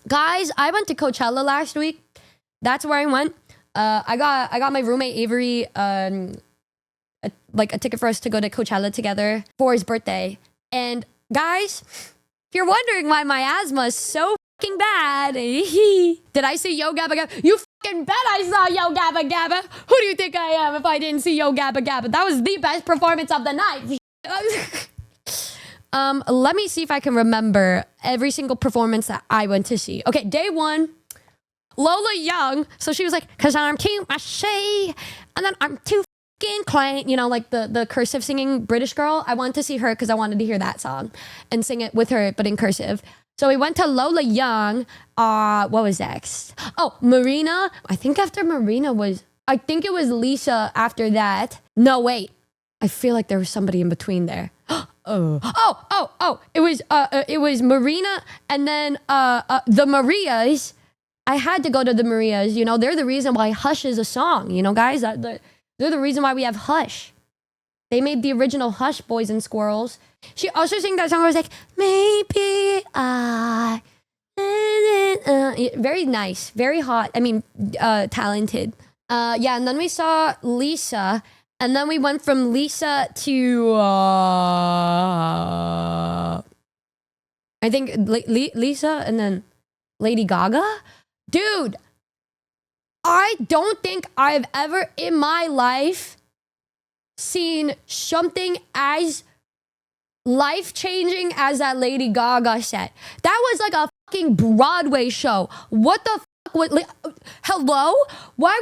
Guys, I went to Coachella last week. That's where I went. I got my roommate Avery a ticket for us to go to Coachella together for his birthday. And guys, if you're wondering why my asthma is so fucking bad, did I see Yo Gabba Gabba? You fucking bet I saw Yo Gabba Gabba. Who do you think I am if I didn't see Yo Gabba Gabba? That was the best performance of the night. Let me see if I can remember every single performance that I went to see. Okay, day one, Lola Young. So she was like, cause I'm too mushy, and then I'm too fucking quaint. You know, like the cursive singing British girl. I wanted to see her because I wanted to hear that song and sing it with her, but in cursive. So we went to Lola Young. What was next? Oh, Marina. I think after Marina I think it was Lisa after that. No, wait. I feel like there was somebody in between there. It was Marina and then the Marias. I had to go to the Marias. You know, they're the reason why Hush is a song. You know, guys, they're the reason why we have Hush. They made the original Hush, Boys and Squirrels. She also sang that song where it was like, maybe I... very nice, very hot. I mean, talented. Yeah, and then we saw Lisa. And then we went from Lisa to... I think Lisa and then Lady Gaga. Dude, I don't think I've ever in my life seen something as life-changing as that Lady Gaga set. That was like a fucking Broadway show. What the hello? Why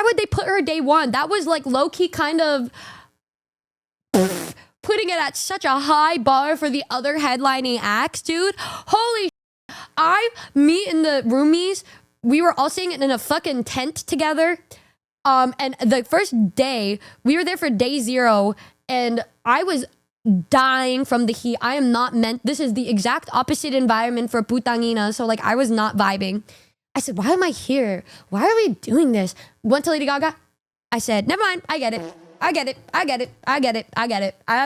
would they put her day one? That was like low-key kind of putting it at such a high bar for the other headlining acts, dude. Holy me and the roomies, we were all staying in a fucking tent together. And the first day, we were there for day 0, and I was dying from the heat. I am not meant, this is the exact opposite environment for putangina, so like I was not vibing. I said, why am I here? Why are we doing this? Went to Lady Gaga. I said, never mind, I get it. I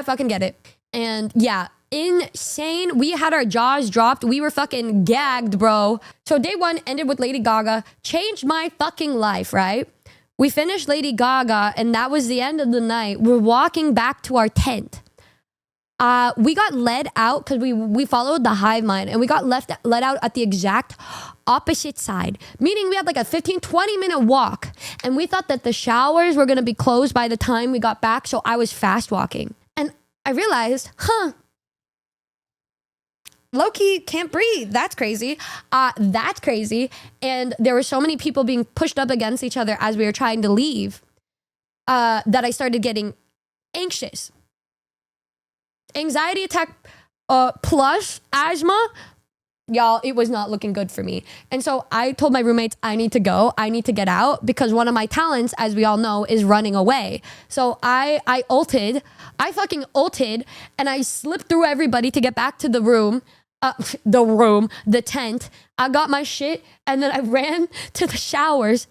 fucking get it. And yeah, insane. We had our jaws dropped. We were fucking gagged, bro. So day 1 ended with Lady Gaga. Changed my fucking life, right? We finished Lady Gaga, and that was the end of the night. We're walking back to our tent. We got led out because we followed the hive mind, and we got led out at the exact opposite side, meaning we had like a 15-20 minute walk, and we thought that the showers were going to be closed by the time we got back, so I was fast walking, and I realized, low-key can't breathe. That's crazy. And there were so many people being pushed up against each other as we were trying to leave that I started getting anxious. Anxiety attack plus asthma. Y'all, it was not looking good for me. And so I told my roommates, I need to go. I need to get out because one of my talents, as we all know, is running away. So I fucking ulted, and I slipped through everybody to get back to the room. The tent. I got my shit, and then I ran to the showers,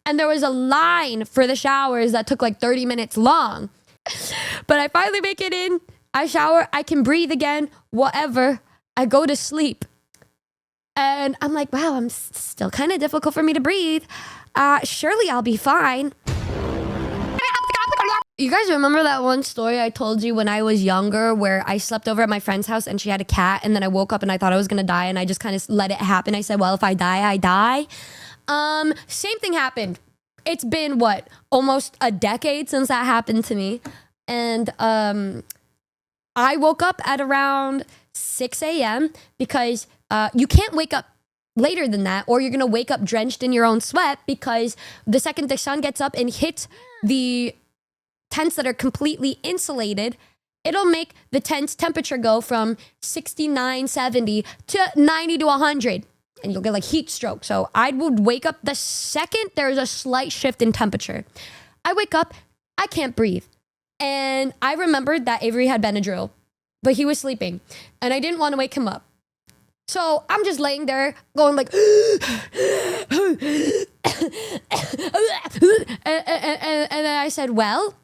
and there was a line for the showers that took like 30 minutes long. But I finally make it in. I shower, I can breathe again, whatever. I go to sleep. And I'm like, wow, I'm still kind of difficult for me to breathe. Surely I'll be fine. You guys remember that one story I told you when I was younger where I slept over at my friend's house and she had a cat, and then I woke up and I thought I was going to die, and I just kind of let it happen. I said, well, if I die, I die. Same thing happened. It's been, almost a decade since that happened to me. And I woke up at around 6 a.m. because you can't wake up later than that, or you're going to wake up drenched in your own sweat, because the second the sun gets up and hits the tents that are completely insulated, it'll make the tent's temperature go from 69, 70 to 90 to 100. And you'll get like heat stroke. So I would wake up the second there's a slight shift in temperature. I wake up, I can't breathe. And I remembered that Avery had Benadryl, but he was sleeping, and I didn't want to wake him up. So I'm just laying there going like, and then I said, well,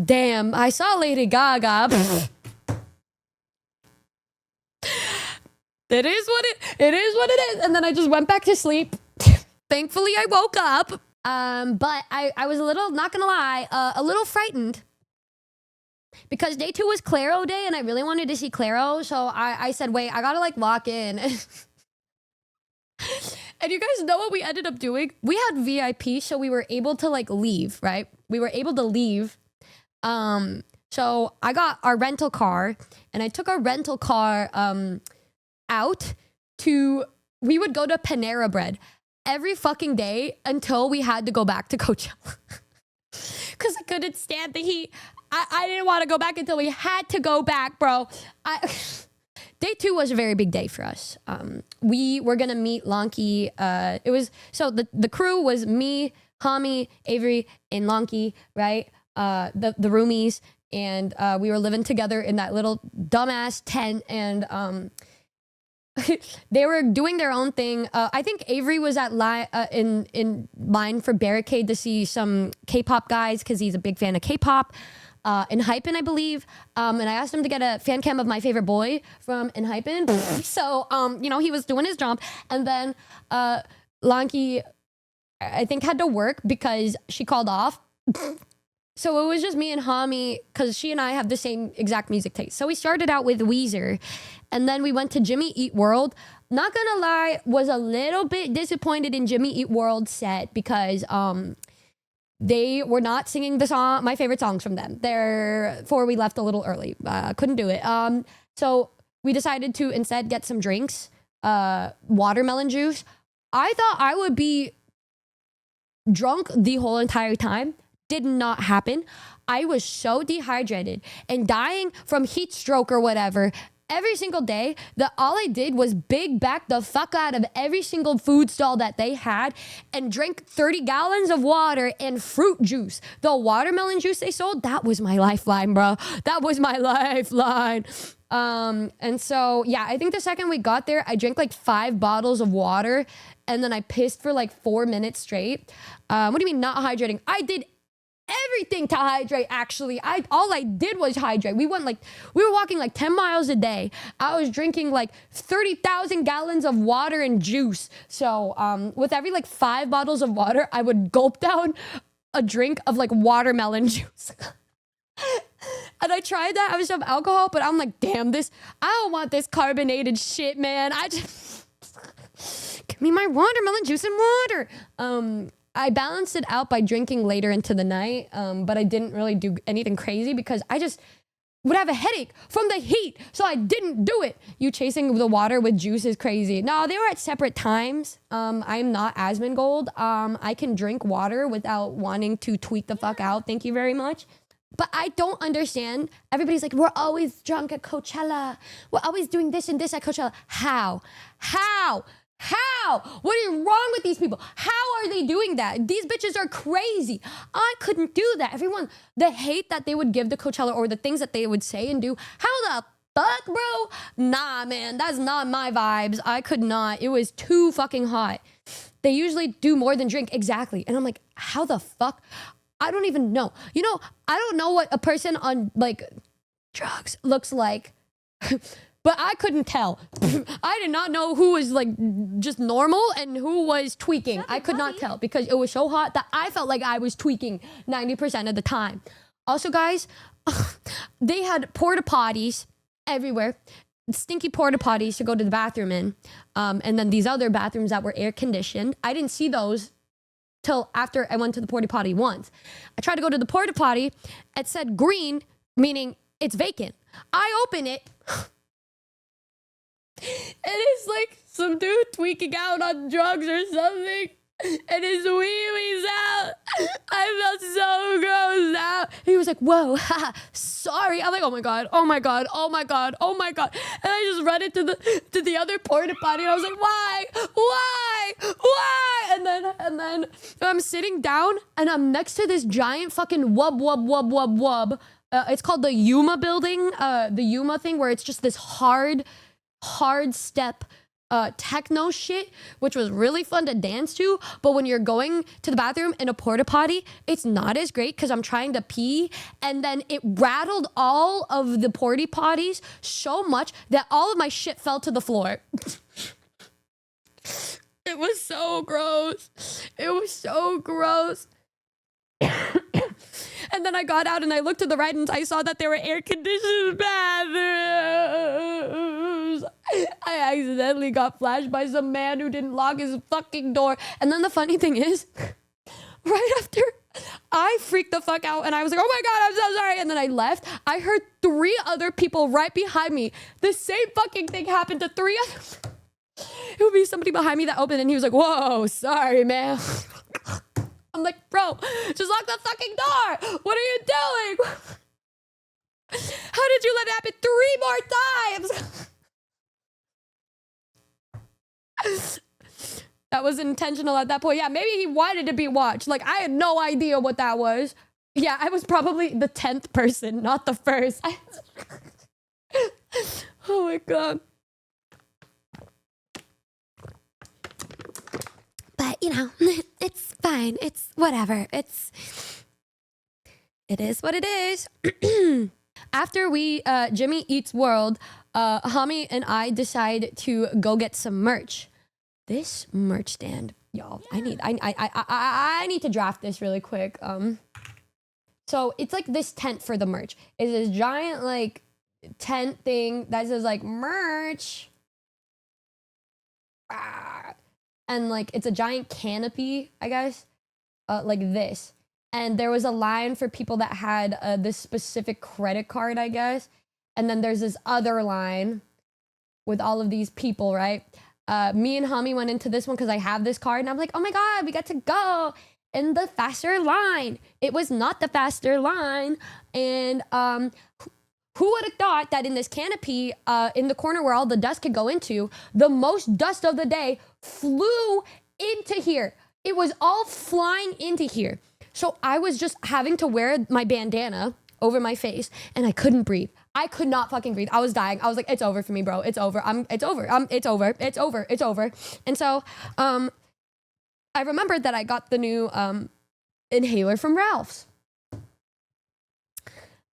damn, I saw Lady Gaga. It is what it is. And then I just went back to sleep. Thankfully, I woke up. But I was a little, not gonna lie, a little frightened. Because day 2 was Claro day, and I really wanted to see Claro. So I said, wait, I gotta like lock in. And you guys know what we ended up doing? We had VIP, so we were able to like leave, right? We were able to leave. So I got our rental car, and I took our rental car out to, we would go to Panera Bread every fucking day until we had to go back to Coachella. Because I couldn't stand the heat. I didn't want to go back until we had to go back, bro. Day 2 was a very big day for us. We were going to meet Lonky. It was, so the crew was me, Hami, Avery, and Lonky, right? The roomies. And we were living together in that little dumbass tent. And they were doing their own thing. I think Avery was at in line for Barricade to see some K-pop guys because he's a big fan of K-pop. ENVhypen, I believe. And I asked him to get a fan cam of my favorite boy from ENVhypen. So, you know, he was doing his job. And then Lonky, I think, had to work because she called off. So it was just me and Hami, because she and I have the same exact music taste. So we started out with Weezer, and then we went to Jimmy Eat World. Not gonna lie, was a little bit disappointed in Jimmy Eat World's set because they were not singing my favorite songs from them. Therefore, we left a little early. Couldn't do it. So we decided to instead get some drinks, watermelon juice. I thought I would be drunk the whole entire time. Did not happen. I was so dehydrated and dying from heat stroke or whatever every single day that all I did was big back the fuck out of every single food stall that they had and drank 30 gallons of water and fruit juice. The watermelon juice they sold, that was my lifeline, bro. That was my lifeline. And so, yeah, I think the second we got there, I drank like 5 bottles of water and then I pissed for like 4 minutes straight. What do you mean not hydrating? I did everything to hydrate, actually. All I did was hydrate. We were walking like 10 miles a day. I was drinking like 30,000 gallons of water and juice. So with every like 5 bottles of water, I would gulp down a drink of like watermelon juice. And I tried that. I was some alcohol, but I'm like, damn, I don't want this carbonated shit, man. Give me my watermelon juice and water. I balanced it out by drinking later into the night, but I didn't really do anything crazy because I just would have a headache from the heat, so I didn't do it. You chasing the water with juice is crazy. No, they were at separate times. I'm not Asmongold. I can drink water without wanting to tweak the fuck out. Thank you very much. But I don't understand. Everybody's like, we're always drunk at Coachella. We're always doing this and this at Coachella. How? What is wrong with these people? How are they doing that? These bitches are crazy. I couldn't do that. Everyone, the hate that they would give to Coachella or the things that they would say and do. How the fuck, bro? Nah, man, that's not my vibes. I could not. It was too fucking hot. They usually do more than drink. Exactly. And I'm like, how the fuck? I don't even know. You know, I don't know what a person on like drugs looks like. But I couldn't tell. I did not know who was like just normal and who was tweaking. I could not tell because it was so hot that I felt like I was tweaking 90% of the time. Also, guys, they had porta potties everywhere. Stinky porta potties to go to the bathroom in. And then these other bathrooms that were air conditioned. I didn't see those till after I went to the porta potty once. I tried to go to the porta potty. It said green, meaning it's vacant. I open it. And it's like some dude tweaking out on drugs or something. And his wee-wee's out. I felt so grossed out. He was like, whoa, haha, sorry. I'm like, oh my God. And I just ran into the other porta potty and I was like, why? And then I'm sitting down and I'm next to this giant fucking wub. It's called the Yuma building, the Yuma thing where it's just this hard step techno shit, which was really fun to dance to. But when you're going to the bathroom in a porta potty, it's not as great because I'm trying to pee, and then it rattled all of the porta potties so much that all of my shit fell to the floor. It was so gross. It was so gross. And then I got out and I looked to the right and I saw that there were air-conditioned bathrooms. I accidentally got flashed by some man who didn't lock his fucking door. And then the funny thing is, right after I freaked the fuck out and I was like, oh my God, I'm so sorry. And then I left. I heard 3 other people right behind me. The same fucking thing happened to 3 others. It would be somebody behind me that opened and he was like, whoa, sorry, man. I'm like, bro, just lock the fucking door. What are you doing? How did you let it happen 3 more times? That was intentional at that point. Yeah, maybe he wanted to be watched. Like, I had no idea what that was. Yeah, I was probably the 10th person, not the first. Oh my God. But, you know, it's fine. It's whatever. It is what it is. After we, Jimmy Eats World, Hami and I decide to go get some merch. This merch stand, y'all, I need to draft this really quick. So it's like this tent for the merch. It's this giant, like, tent thing that says, like, merch. And like it's a giant canopy, I guess, like this. And there was a line for people that had this specific credit card, I guess. And then there's this other line with all of these people, right? Me and Hami went into this one because I have this card, and I'm like, oh my God, we got to go in the faster line. It was not the faster line, and who would have thought that in this canopy, in the corner where all the dust could go into, the most dust of the day flew into here. It was all flying into here. So I was just having to wear my bandana over my face, and I couldn't breathe. I could not fucking breathe. I was dying. I was like, it's over for me, bro. It's over. It's over. It's over. And so I remembered that I got the new inhaler from Ralph's.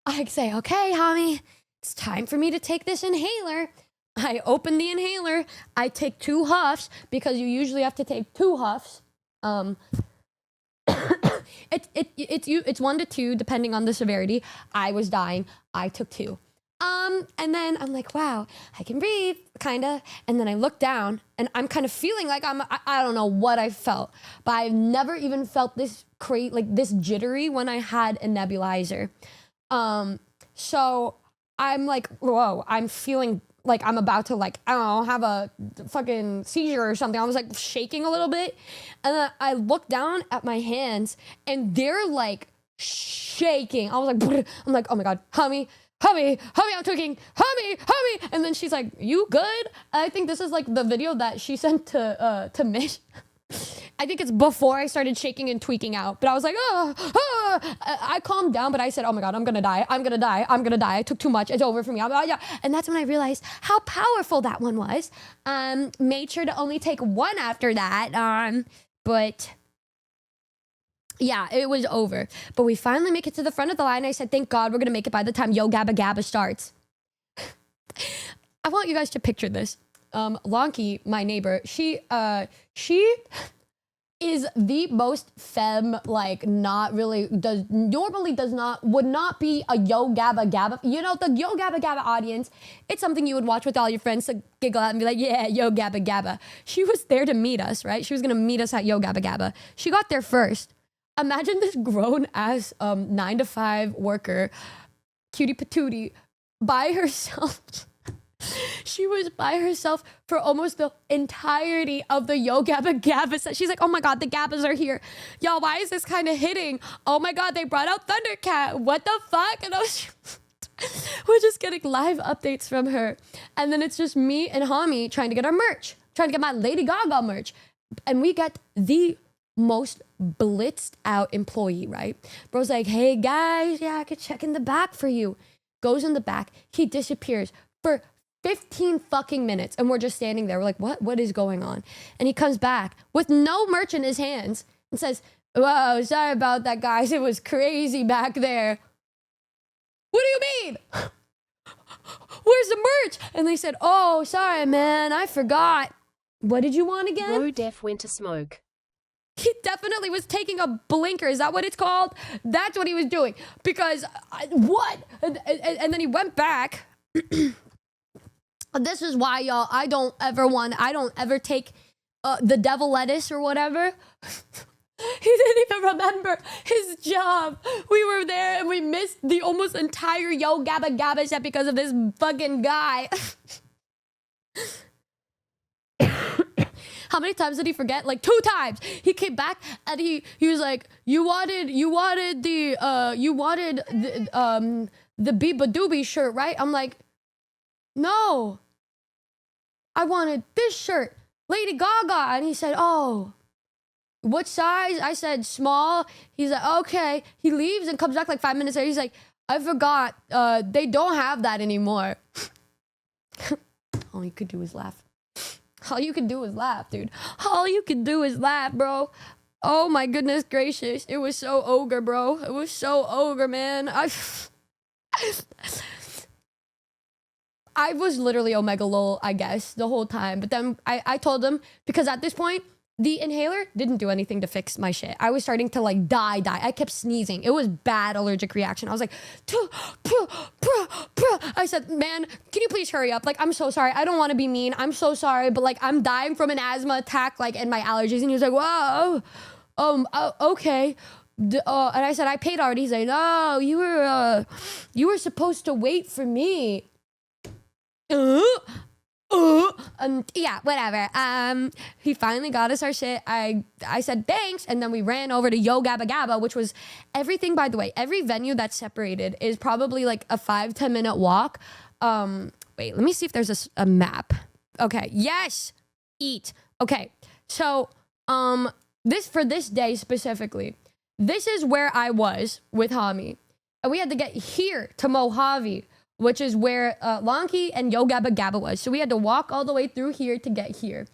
I say, okay, Hami, it's time for me to take this inhaler. I open the inhaler. I take 2 huffs because you usually have to take 2 huffs. It's 1 to 2 depending on the severity. I was dying. I took 2. And then I'm like, wow, I can breathe, kinda. And then I look down and I'm kind of feeling like I don't know what I felt, but I've never even felt this this jittery when I had a nebulizer. So I'm like, whoa, I'm feeling like I'm about to, like, I don't know, have a fucking seizure or something. I was like shaking a little bit. And then I look down at my hands and they're like shaking. I was like, I'm like, oh my God, Hami, I'm tweaking, Hami. And then she's like, you good? I think this is like the video that she sent to Mish. I think it's before I started shaking and tweaking out, but I was like, I calmed down, but I said, oh my God, I'm gonna die. I took too much. It's over for me. Yeah. And that's when I realized how powerful that one was. Made sure to only take 1 after that. But yeah, it was over. But we finally make it to the front of the line. I said, thank God we're gonna make it by the time Yo Gabba Gabba starts. I want you guys to picture this. Lonky, my neighbor, she is the most femme, like, would not be a Yo Gabba Gabba. You know, the Yo Gabba Gabba audience, it's something you would watch with all your friends to giggle at and be like, yeah, Yo Gabba Gabba. She was there to meet us, right? She was gonna meet us at Yo Gabba Gabba. She got there first. Imagine this grown-ass 9-to-5 worker, cutie patootie, by herself. She was by herself for almost the entirety of the Yo Gabba Gabba set. She's like, oh my God, the Gabbas are here. Y'all, why is this kind of hitting? Oh my God, they brought out Thundercat. What the fuck? And we're just getting live updates from her. And then it's just me and Hami trying to get our merch, trying to get my Lady Gaga merch. And we get the most blitzed out employee, right? Bro's like, hey guys, yeah, I could check in the back for you. Goes in the back. He disappears for 15 fucking minutes. And we're just standing there. We're like, what is going on? And he comes back with no merch in his hands and says, whoa, sorry about that, guys. It was crazy back there. What do you mean? Where's the merch? And they said, oh, sorry, man. I forgot. What did you want again? Bro Def went to smoke. He definitely was taking a blinker. Is that what it's called? That's what he was doing. Because, what? And then he went back. This is why, y'all, I don't ever take the devil lettuce or whatever. He didn't even remember his job. We were there and we missed the almost entire Yo Gabba Gabba set because of this fucking guy. How many times did he forget? Like 2 times. He came back and he was like, you wanted the Biba Doobie shirt, right? I'm like, no. I wanted this shirt, Lady Gaga. And he said, oh, what size? I said small. He's like, okay. He leaves and comes back like 5 minutes later. He's like, I forgot. They don't have that anymore. All you could do is laugh. All you could do is laugh, dude. All you could do is laugh, bro. Oh my goodness gracious. It was so ogre, bro. It was so ogre, man. I was literally Omega Lol, I guess, the whole time. But then I told him, because at this point, the inhaler didn't do anything to fix my shit. I was starting to like die. I kept sneezing. It was bad allergic reaction. I was like, I said, man, can you please hurry up? Like, I'm so sorry. I don't want to be mean. I'm so sorry. But like, I'm dying from an asthma attack, like, and my allergies. And he was like, whoa, okay. And I said, I paid already. He's like, no, you were supposed to wait for me. Yeah, whatever. He finally got us our shit. I said thanks, and then we ran over to Yo Gabba Gabba, which was everything, by the way. Every venue that's separated is probably like a 5-10 minute walk. Wait, let me see if there's a map. Okay, yes, eat. Okay, so this day specifically, this is where I was with Hami, and we had to get here to Mojave, which is where Lonky and Yo Gabba Gabba was. So we had to walk all the way through here to get here.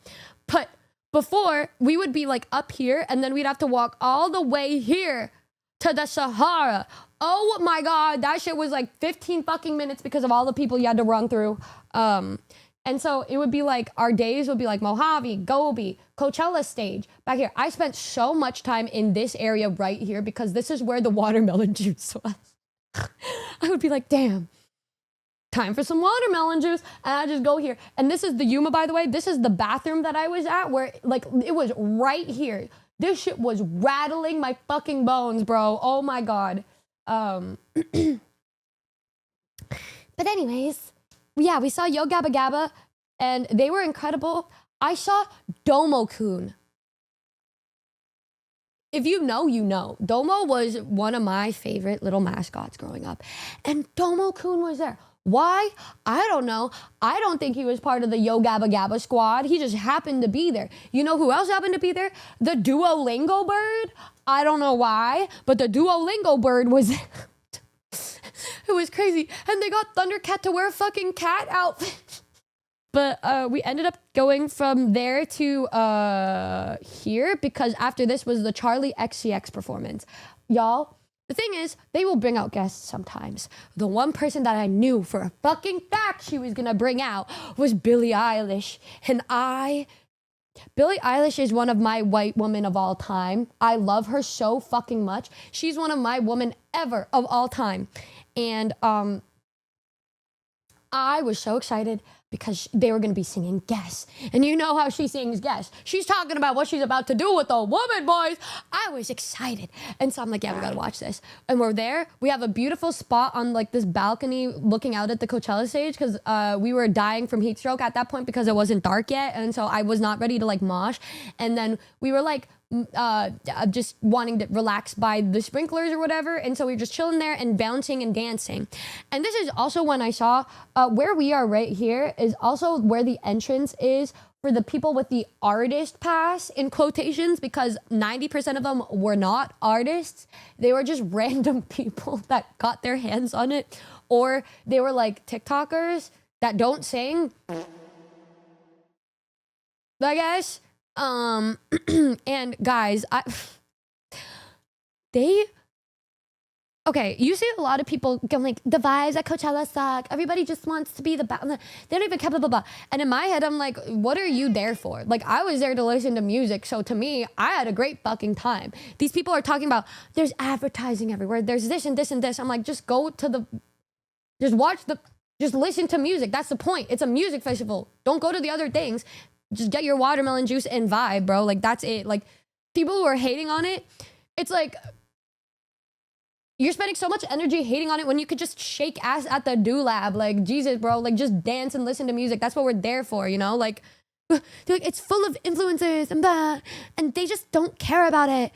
But before, we would be like up here, and then we'd have to walk all the way here to the Sahara. Oh my God, that shit was like 15 fucking minutes because of all the people you had to run through. And so it would be like, our days would be like Mojave, Gobi, Coachella stage, back here. I spent so much time in this area right here because this is where the watermelon juice was. I would be like, damn. Time for some watermelon juice, and I just go here. And this is the Yuma, by the way. This is the bathroom that I was at, where like it was right here. This shit was rattling my fucking bones, bro. Oh my God. But anyways, yeah, we saw Yo Gabba Gabba, and they were incredible. I saw Domo-kun. If you know, you know. Domo was one of my favorite little mascots growing up, and Domo-kun was there. Why? I don't know. I don't think he was part of the Yo Gabba Gabba squad. He just happened to be there. You know who else happened to be there? The Duolingo bird. I don't know why, but the Duolingo bird was there. It was crazy. And they got Thundercat to wear a fucking cat outfit. But we ended up going from there to here because after this was the Charlie XCX performance. Y'all, the thing is, they will bring out guests sometimes. The one person that I knew for a fucking fact she was gonna bring out was Billie Eilish. And Billie Eilish is one of my white women of all time. I love her so fucking much. She's one of my women ever of all time. And I was so excited because they were going to be singing Guess. And you know how she sings Guess. She's talking about what she's about to do with a woman, boys. I was excited. And so I'm like, yeah, we got to watch this. And we're there. We have a beautiful spot on like this balcony looking out at the Coachella stage because we were dying from heat stroke at that point because it wasn't dark yet. And so I was not ready to like mosh. And then we were like, just wanting to relax by the sprinklers or whatever, and so we were just chilling there and bouncing and dancing. And this is also when I saw where we are right here is also where the entrance is for the people with the artist pass in quotations, because 90% of them were not artists. They were just random people that got their hands on it, or they were like TikTokers that don't sing, I guess. And guys, okay, you see a lot of people going like, the vibes at Coachella suck. Everybody just wants to be the best. They don't even care, blah, blah, blah. And in my head, I'm like, what are you there for? Like, I was there to listen to music. So to me, I had a great fucking time. These people are talking about, there's advertising everywhere. There's this and this and this. I'm like, just listen to music. That's the point. It's a music festival. Don't go to the other things. Just get your watermelon juice and vibe, bro. Like, that's it. Like, people who are hating on it, it's like, you're spending so much energy hating on it when you could just shake ass at the do-lab. Like, Jesus, bro. Like, just dance and listen to music. That's what we're there for, you know? Like, it's full of influencers and blah, and they just don't care about it.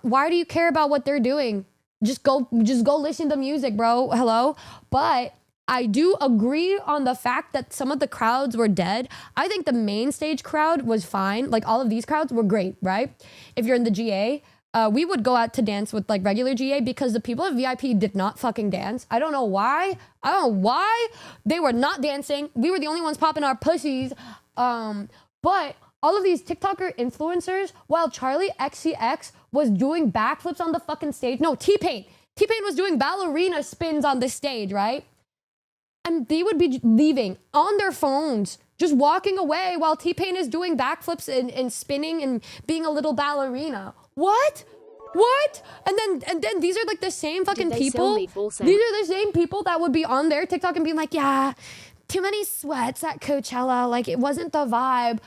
Why do you care about what they're doing? Just go listen to music, bro. Hello? But I do agree on the fact that some of the crowds were dead. I think the main stage crowd was fine. Like, all of these crowds were great, right? If you're in the GA, we would go out to dance with like regular GA because the people at VIP did not fucking dance. I don't know why. They were not dancing. We were the only ones popping our pussies. But all of these TikToker influencers, while Charlie XCX was doing backflips on the fucking stage. No, T-Pain was doing ballerina spins on the stage, right? And they would be leaving on their phones, just walking away while T-Pain is doing backflips and spinning and being a little ballerina. What? And then these are like the same fucking people. These are the same people that would be on their TikTok and being like, yeah, too many sweats at Coachella. Like, it wasn't the vibe.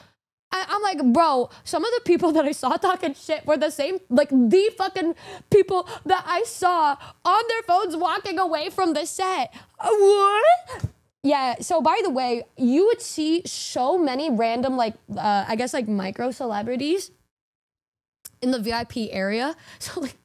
I'm like, bro, some of the people that I saw talking shit were the same, like the fucking people that I saw on their phones walking away from the set. What? Yeah, so by the way, you would see so many random, like, I guess, like, micro celebrities in the VIP area. So, like,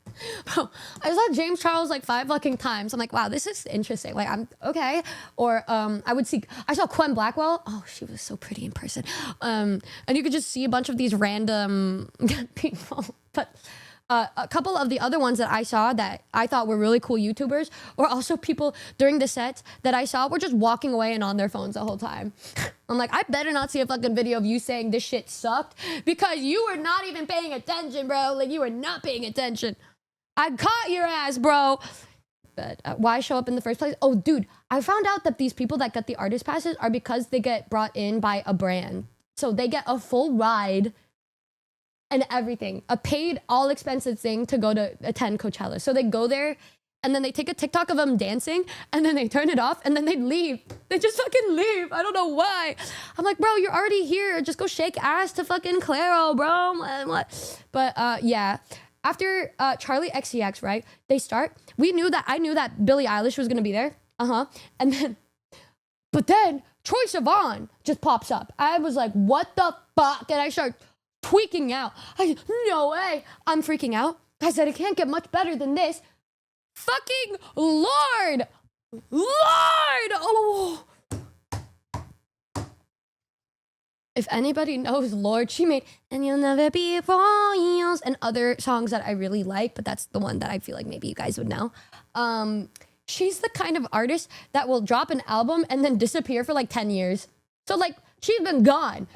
bro, I saw James Charles, like, 5 fucking times. I'm like, wow, this is interesting. Like, I'm, okay. Or I saw Quen Blackwell. Oh, she was so pretty in person. And you could just see a bunch of these random people. But a couple of the other ones that I saw that I thought were really cool YouTubers were also people during the sets that I saw were just walking away and on their phones the whole time. I'm like, I better not see a fucking video of you saying this shit sucked because you were not even paying attention, bro. Like, you were not paying attention. I caught your ass, bro. But why show up in the first place? Oh, dude, I found out that these people that get the artist passes are because they get brought in by a brand. So they get a full ride and everything, a paid all expenses thing to go to attend Coachella. So they go there and then they take a TikTok of them dancing and then they turn it off and then they leave. They just fucking leave. I don't know why. I'm like, bro, you're already here. Just go shake ass to fucking Claro, bro. What? But yeah, after Charlie XCX, right? I knew that Billie Eilish was gonna be there. But then Troye Sivan just pops up. I was like, what the fuck? And I start tweaking out. No way. I'm freaking out. I said, it can't get much better than this. Fucking Lord. Oh. If anybody knows Lord, she made And You'll Never Be Royals and other songs that I really like, but that's the one that I feel like maybe you guys would know. She's the kind of artist that will drop an album and then disappear for like 10 years. So like, she's been gone.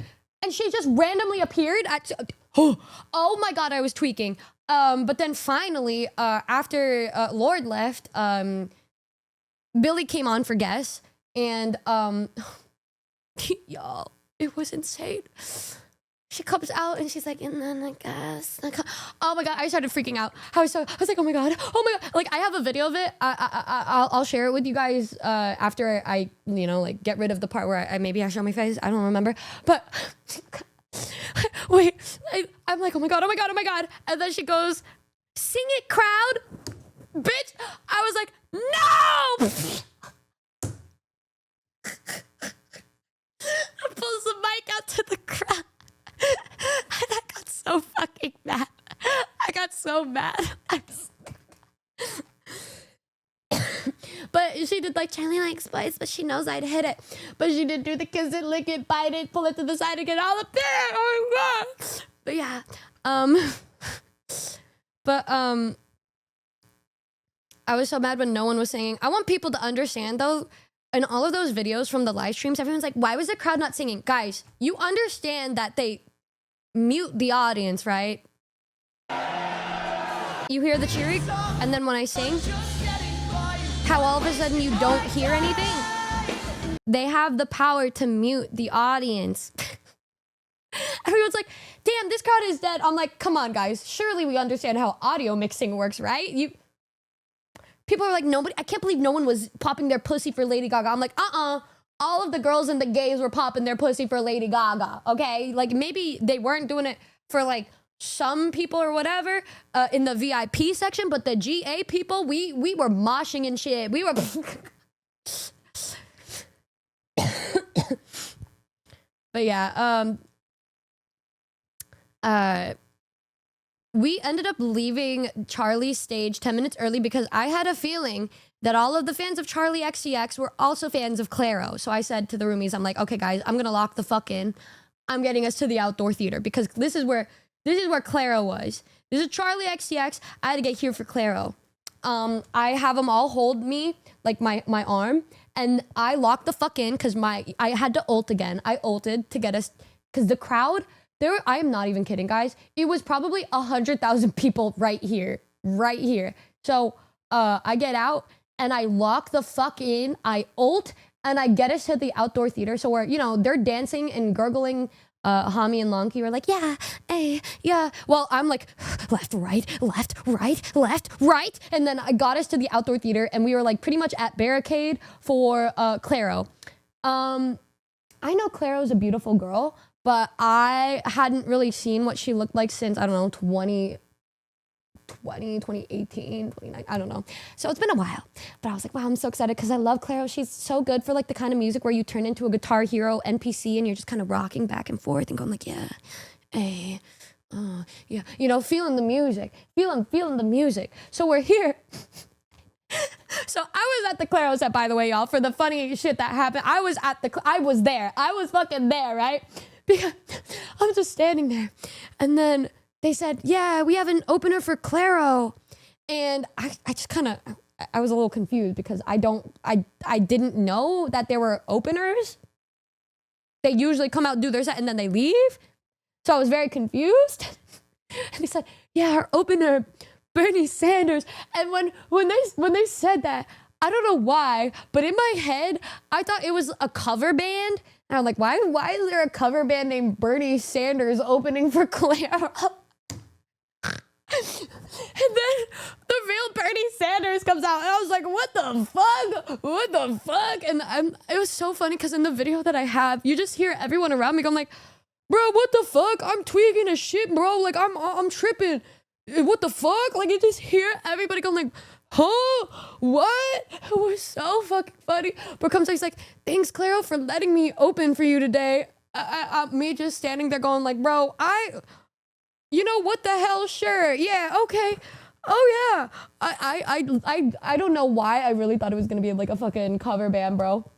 And she just randomly appeared at, oh my God, I was tweaking. But then finally, after Lord left, Billy came on for guests, and y'all, it was insane. She comes out and she's like, and then I guess, oh my God, I started freaking out. I was like, oh my God. Like, I have a video of it. I'll share it with you guys after I, like, get rid of the part where I show my face. I don't remember, but wait, I'm like, oh my God. And then she goes, sing it, crowd. Bitch, I was like, no! I pulls the mic out to the crowd. And I got so fucking mad. I got so mad. But she did like Charlie likes boys, but she knows I'd hit it. But she did do the kiss it, lick it, bite it, pull it to the side and get all up there. Oh my God. But yeah. I was so mad when no one was singing. I want people to understand though, in all of those videos from the live streams, everyone's like, why was the crowd not singing? Guys, you understand that they mute the audience, right? You hear the cheering, and then when I sing, how all of a sudden you don't hear anything? They have the power to mute the audience. Everyone's like, damn, this crowd is dead. I'm like, come on, guys. Surely we understand how audio mixing works, right? People are like, nobody, I can't believe no one was popping their pussy for Lady Gaga. I'm like, all of the girls and the gays were popping their pussy for Lady Gaga, okay? Like, maybe they weren't doing it for, like, some people or whatever in the VIP section, but the GA people, we were moshing and shit. We were... But yeah, we ended up leaving Charlie's stage 10 minutes early because I had a feeling that all of the fans of Charlie XCX were also fans of Claro. So I said to the roomies, I'm like, okay, guys, I'm gonna lock the fuck in. I'm getting us to the outdoor theater because this is where Claro was. This is Charlie XCX. I had to get here for Claro. I have them all hold me, like my arm, and I locked the fuck in because I had to ult again. I ulted to get us, because the crowd, I am not even kidding, guys. It was probably 100,000 people right here. So I get out and I lock the fuck in. I ult and I get us to the outdoor theater. So where, they're dancing and gurgling. Hami and Lonky were like, yeah, hey, yeah. Well, I'm like, left, right. And then I got us to the outdoor theater and we were like pretty much at barricade for Claro. I know Claro's a beautiful girl, but I hadn't really seen what she looked like since, I don't know, 2018, 29, I don't know. So it's been a while, but I was like, wow, I'm so excited because I love Claro. She's so good for like the kind of music where you turn into a Guitar Hero NPC and you're just kind of rocking back and forth and going like, yeah, hey, yeah, feeling the music, feeling the music. So we're here. So I was at the Claro set, by the way, y'all, for the funny shit that happened. I was there. I was fucking there, right? Because I was just standing there. And then they said, yeah, we have an opener for Claro. And I just kind of, I was a little confused because I didn't know that there were openers. They usually come out, do their set, and then they leave. So I was very confused. And they said, yeah, our opener, Bernie Sanders. And when they said that, I don't know why, but in my head, I thought it was a cover band. And I'm like, why is there a cover band named Bernie Sanders opening for Claro? And then the real Bernie Sanders comes out, and I was like, what the fuck? And it was so funny because in the video that I have, you just hear everyone around me going like, bro, what the fuck? I'm tweaking as shit, bro. Like, I'm tripping. What the fuck? Like, you just hear everybody going like, huh? What? It was so fucking funny. But comes he's like, thanks, Claro, for letting me open for you today. Me just standing there going like, bro, what the hell? Sure. Yeah. Okay. Oh yeah. I don't know why I really thought it was gonna be like a fucking cover band, bro.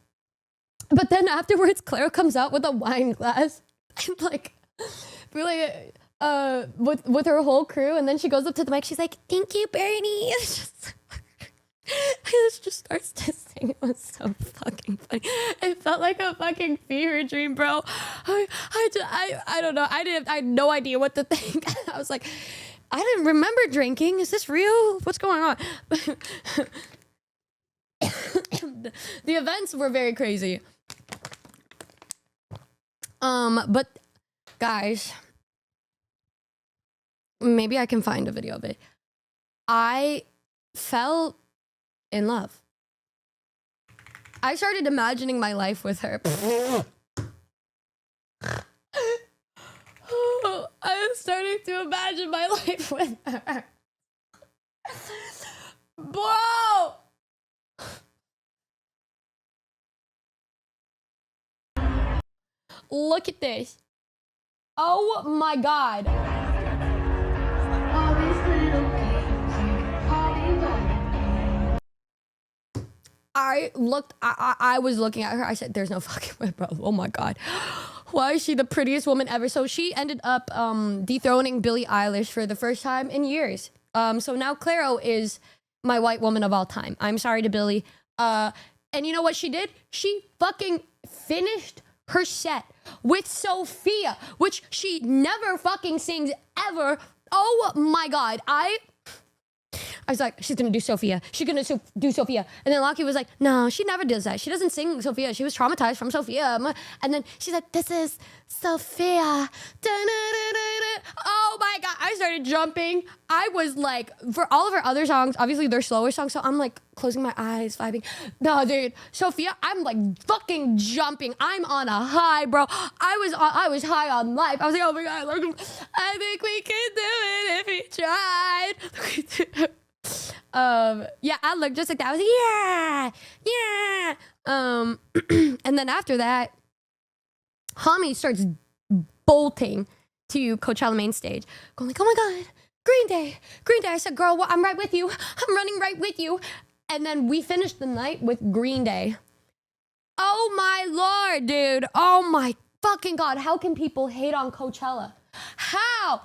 But then afterwards, Claro comes out with a wine glass and like, really, with her whole crew, and then she goes up to the mic. She's like, "Thank you, Bernie." It just starts to sing. It was so fucking funny. It felt like a fucking fever dream, bro. I don't know. I had no idea what to think. I was like, I didn't remember drinking. Is this real? What's going on? The events were very crazy. But guys, maybe I can find a video of it. I fell in love. I started imagining my life with her. I was starting to imagine my life with her. Bro! Look at this. Oh my God. I was looking at her. I said, there's no fucking way, bro. Oh my God. Why is she the prettiest woman ever? So she ended up dethroning Billie Eilish for the first time in years. So now Claro is my white woman of all time. I'm sorry to Billie. And you know what she did? She fucking finished her set with Sophia, which she never fucking sings ever. Oh my God. I was like, she's gonna do Sophia. She's gonna do Sophia. And then Lockie was like, no, she never does that. She doesn't sing Sophia. She was traumatized from Sophia. And then she's like, this is Sophia. Oh my God. I started jumping. I was like, for all of her other songs, obviously they're slower songs. So I'm like closing my eyes, vibing. No, dude, Sophia, I'm like fucking jumping. I'm on a high, bro. I was high on life. I was like, oh my God, I think we can do it if we tried. Yeah, I looked just like that. I was like, yeah. And then after that, Homie starts bolting to Coachella main stage, going like, oh my God, Green Day. I said, girl, I'm right with you. I'm running right with you. And then we finished the night with Green Day. Oh my Lord, dude. Oh my fucking God. How can people hate on Coachella? How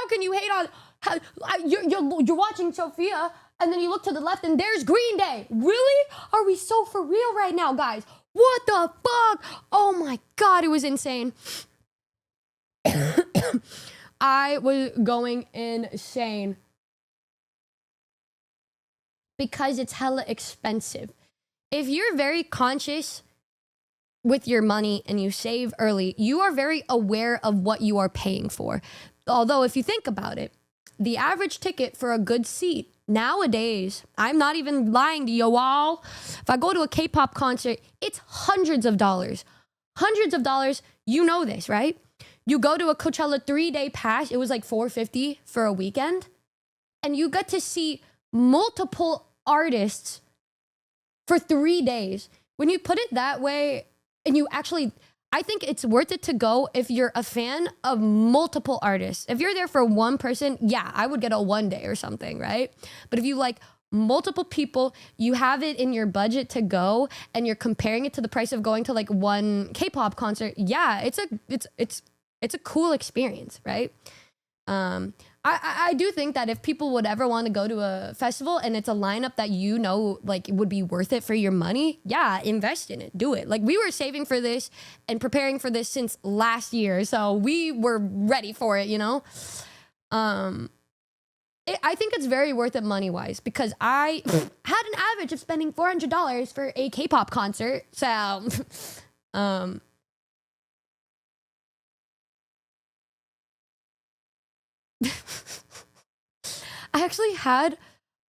can you hate on, you're watching Sophia, and then you look to the left and there's Green Day. Really? Are we so for real right now, guys? What the fuck? Oh my God, it was insane. I was going insane because it's hella expensive. If you're very conscious with your money and you save early, you are very aware of what you are paying for. Although if you think about it, the average ticket for a good seat nowadays, I'm not even lying to you all. If I go to a K-pop concert, it's hundreds of dollars. Hundreds of dollars. You know this, right? You go to a Coachella 3-day pass, it was like $450 for a weekend. And you get to see multiple artists for 3 days. When you put it that way, and you actually, I think it's worth it to go if you're a fan of multiple artists. If you're there for one person, yeah, I would get a 1 day or something, right? But if you like multiple people, you have it in your budget to go, and you're comparing it to the price of going to like one K-pop concert, yeah, it's a cool experience, right? I do think that if people would ever want to go to a festival and it's a lineup that you know like would be worth it for your money, yeah, invest in it, do it. Like we were saving for this and preparing for this since last year, so we were ready for it, you know. I think it's very worth it money-wise because I had an average of spending $400 for a K-pop concert, so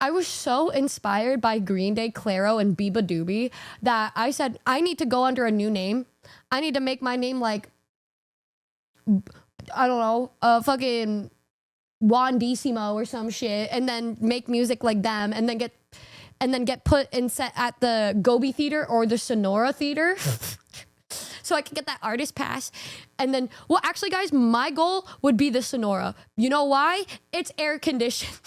I was so inspired by Green Day, Claro, and Biba Doobie that I said, I need to go under a new name. I need to make my name like, I don't know, fucking Wandissimo or some shit, and then make music like them, and then get put and set at the Gobi Theater or the Sonora Theater. So I can get that artist pass. And then, well, actually, guys, my goal would be the Sonora. You know why? It's air conditioned.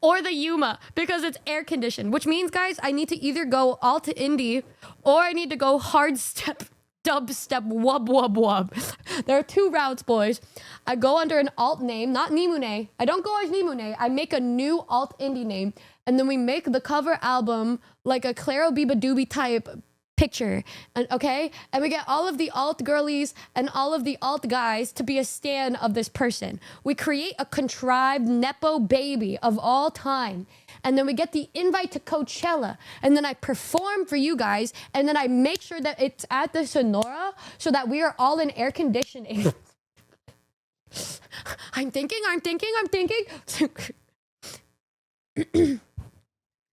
Or the Yuma, because it's air conditioned. Which means, guys, I need to either go alt to indie, or I need to go hard step, dubstep, wub, wub, wub. There are two routes, boys. I go under an alt name, not Nihmune. I don't go as Nihmune. I make a new alt indie name. And then we make the cover album like a Claro Biba Doobie type picture, and okay? And we get all of the alt girlies and all of the alt guys to be a stan of this person. We create a contrived Nepo baby of all time. And then we get the invite to Coachella. And then I perform for you guys. And then I make sure that it's at the Sonora so that we are all in air conditioning. I'm thinking.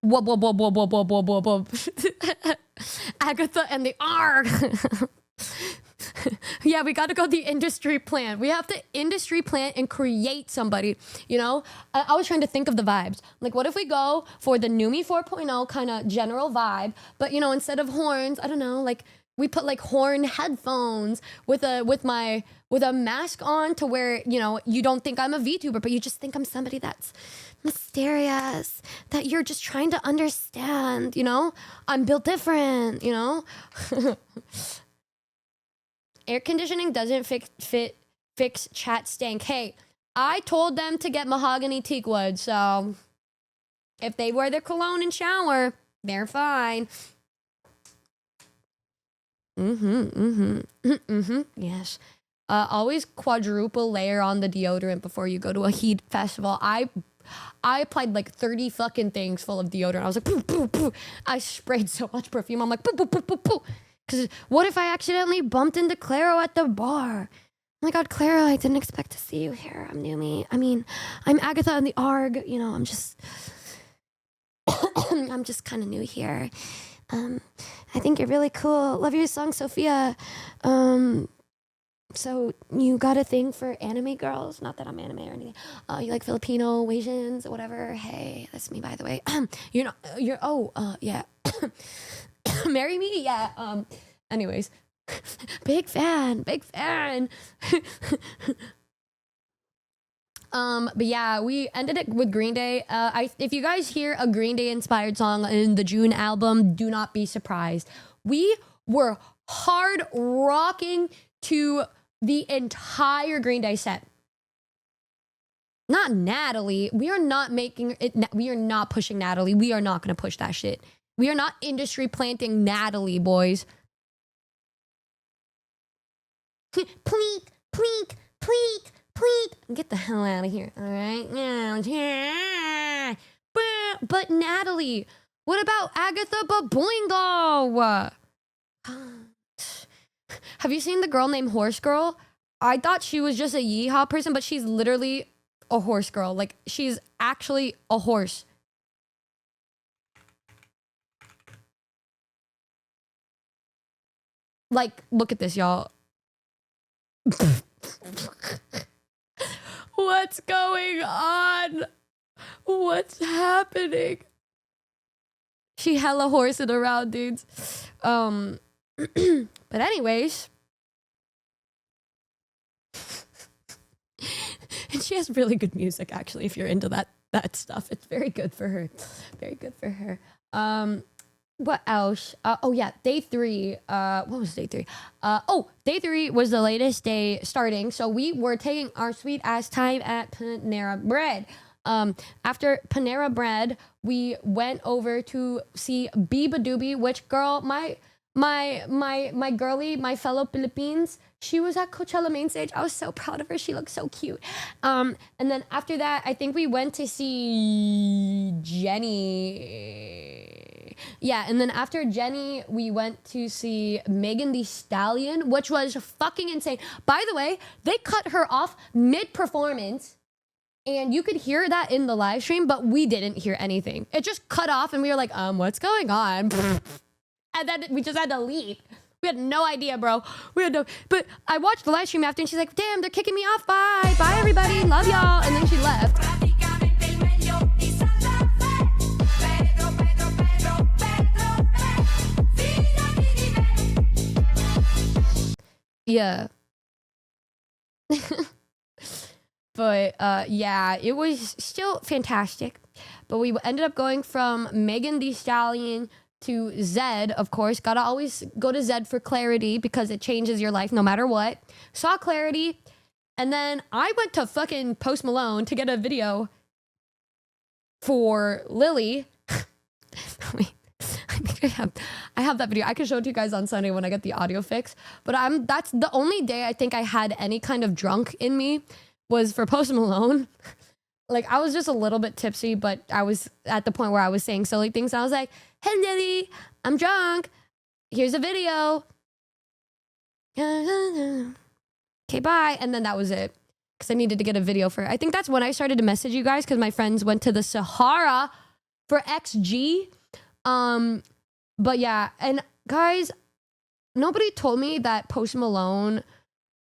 Wub, wub, wub, wub, wub, wub, wub, wub, wub. Agatha and the R. Yeah, we got to go the industry plan. We have to industry plan and create somebody, you know? I was trying to think of the vibes. Like, what if we go for the Numi 4.0 kind of general vibe, but, you know, instead of horns, I don't know, like, we put like horn headphones with a mask on to where, you know, you don't think I'm a VTuber, but you just think I'm somebody that's mysterious, that you're just trying to understand, you know? I'm built different, you know? Air conditioning doesn't fix chat stank. Hey, I told them to get mahogany teak wood, so If they wear their cologne and shower, they're fine. Yes. Always quadruple layer on the deodorant before you go to a heat festival. I applied like 30 fucking things full of deodorant. I was like, poo, poo, poo. I sprayed so much perfume. I'm like, poo, poo, poo, poo, poo. Because what if I accidentally bumped into Claro at the bar? Oh my God, Claro, I didn't expect to see you here. I'm Numi. I mean, I'm Agatha in the ARG. You know, I'm just kind of new here. I think you're really cool. Love your song, Sophia. So you got a thing for anime girls? Not that I'm anime or anything. You like Filipino, Asians, whatever. Hey, that's me, by the way. Yeah. Marry me? Yeah. Anyways. Big fan. But yeah, we ended it with Green Day. If you guys hear a Green Day inspired song in the June album, do not be surprised. We were hard rocking to the entire Green Day set. Not Natalie. We are not making it. We are not pushing Natalie. We are not going to push that shit. We are not industry planting Natalie, boys. Pleek. Get the hell out of here. All right. But Natalie, what about Agatha Baboingo? Have you seen the girl named Horse Girl? I thought she was just a yeehaw person, but she's literally a horse girl. Like, she's actually a horse. Like, look at this, y'all. What's going on? What's happening? She hella horsing around, dudes. But anyways. And she has really good music, actually, if you're into that stuff. It's very good for her. Very good for her. What else? Day 3. What was day 3? Day 3 was the latest day starting. So we were taking our sweet ass time at Panera Bread. After Panera Bread, we went over to see Biba Doobie, which girl, my girlie, my fellow Philippines, she was at Coachella main stage. I was so proud of her. She looked so cute. And then after that, I think we went to see Jenny. Yeah, and then after Jenny, we went to see Megan Thee Stallion, which was fucking insane. By the way, they cut her off mid-performance, and you could hear that in the live stream, but we didn't hear anything. It just cut off, and we were like, what's going on? And then we just had to leave. We had no idea, bro. But I watched the live stream after, and she's like, damn, they're kicking me off. Bye. Bye, everybody. Love y'all. And then she left. Yeah. But yeah, it was still fantastic. But we ended up going from Megan Thee Stallion to Zed, of course. Gotta always go to Zed for clarity because it changes your life no matter what. Saw clarity. And then I went to fucking Post Malone to get a video for Lily. Wait, I think I have that video. I can show it to you guys on Sunday when I get the audio fix. But that's the only day I think I had any kind of drunk in me was for Post Malone. Like, I was just a little bit tipsy, but I was at the point where I was saying silly things. And I was like, hey, Lily, I'm drunk. Here's a video. Okay, bye. And then that was it. Because I needed to get a video for it. I think that's when I started to message you guys because my friends went to the Sahara for XG. But yeah, and guys, nobody told me that Post Malone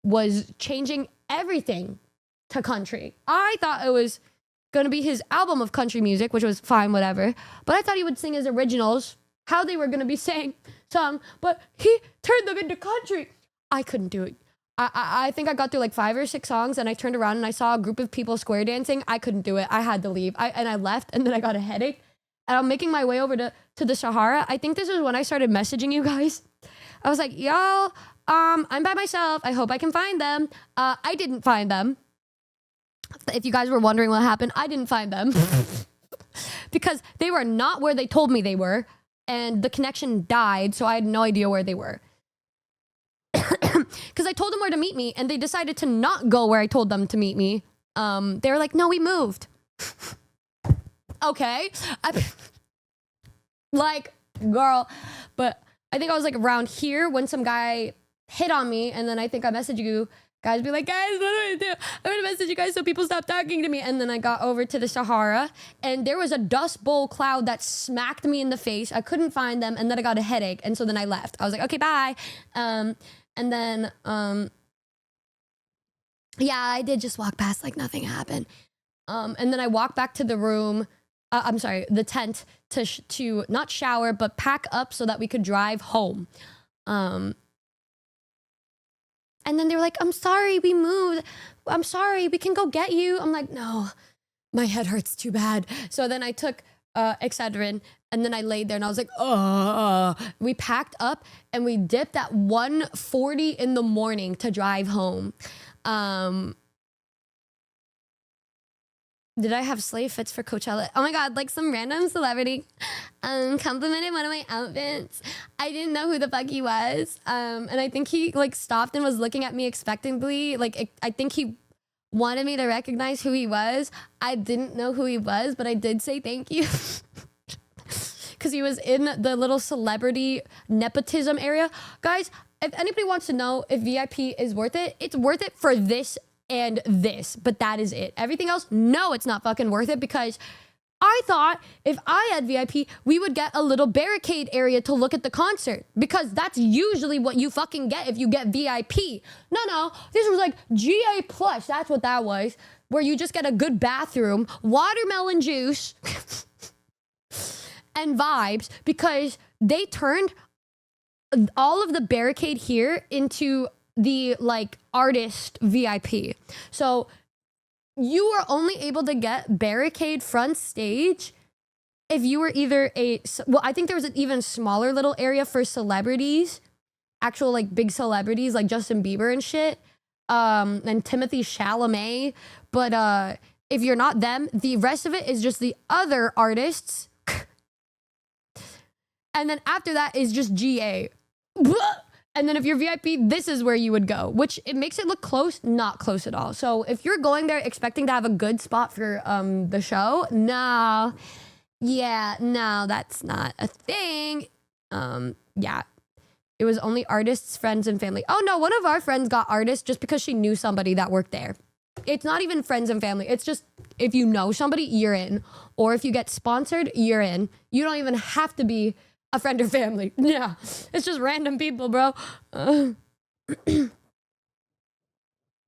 was changing everything to country. I thought it was going to be his album of country music, which was fine, whatever. But I thought he would sing his originals, how they were going to be sung, but he turned them into country. I couldn't do it. I think I got through like 5 or 6 songs and I turned around and I saw a group of people square dancing. I couldn't do it. I had to leave. I left and then I got a headache. And I'm making my way over to the Sahara. I think this is when I started messaging you guys. I was like, yo, I'm by myself. I hope I can find them. I didn't find them. If you guys were wondering what happened, I didn't find them. because they were not where they told me they were, and the connection died, so I had no idea where they were. Because I told them where to meet me, and they decided to not go where I told them to meet me. They were like, no, we moved. Okay. Like, girl. But I think I was like around here when some guy hit on me, and then I think I messaged you guys, be like, guys, what do I do? I'm gonna message you guys so people stop talking to me. And then I got over to the Sahara, and there was a dust bowl cloud that smacked me in the face. I couldn't find them, and then I got a headache, and so then I left. I was like, okay, bye. And then yeah, I did just walk past like nothing happened. And then I walked back to the room, I'm sorry, the tent, to not shower, but pack up so that we could drive home. And then they were like, I'm sorry, we moved. I'm sorry, we can go get you. I'm like, no, my head hurts too bad. So then I took Excedrin, and then I laid there and I was like, we packed up and we dipped at 1:40 in the morning to drive home. Did I have slave fits for Coachella? Oh my God, like some random celebrity complimented one of my outfits. I didn't know who the fuck he was. And I think he like stopped and was looking at me expectantly. Like I think he wanted me to recognize who he was. I didn't know who he was, but I did say thank you. Because he was in the little celebrity nepotism area. Guys, if anybody wants to know if VIP is worth it, it's worth it for this and this, but that is it. Everything else, no, it's not fucking worth it, because I thought if I had VIP, we would get a little barricade area to look at the concert, because that's usually what you fucking get if you get VIP. No, this was like GA plus. That's what that was, where you just get a good bathroom, watermelon juice, and vibes, because they turned all of the barricade here into the like artist VIP. So you were only able to get barricade front stage if you were either I think there was an even smaller little area for celebrities, actual like big celebrities like Justin Bieber and shit, and Timothy Chalamet. But if you're not them, the rest of it is just the other artists. And then after that is just GA. And then if you're VIP, this is where you would go, which it makes it look close, not close at all. So if you're going there expecting to have a good spot for the show, no, that's not a thing. Yeah, it was only artists, friends, and family. Oh no, one of our friends got artists just because she knew somebody that worked there. It's not even friends and family. It's just if you know somebody, you're in. Or if you get sponsored, you're in. You don't even have to be a friend or family. Yeah, it's just random people, bro.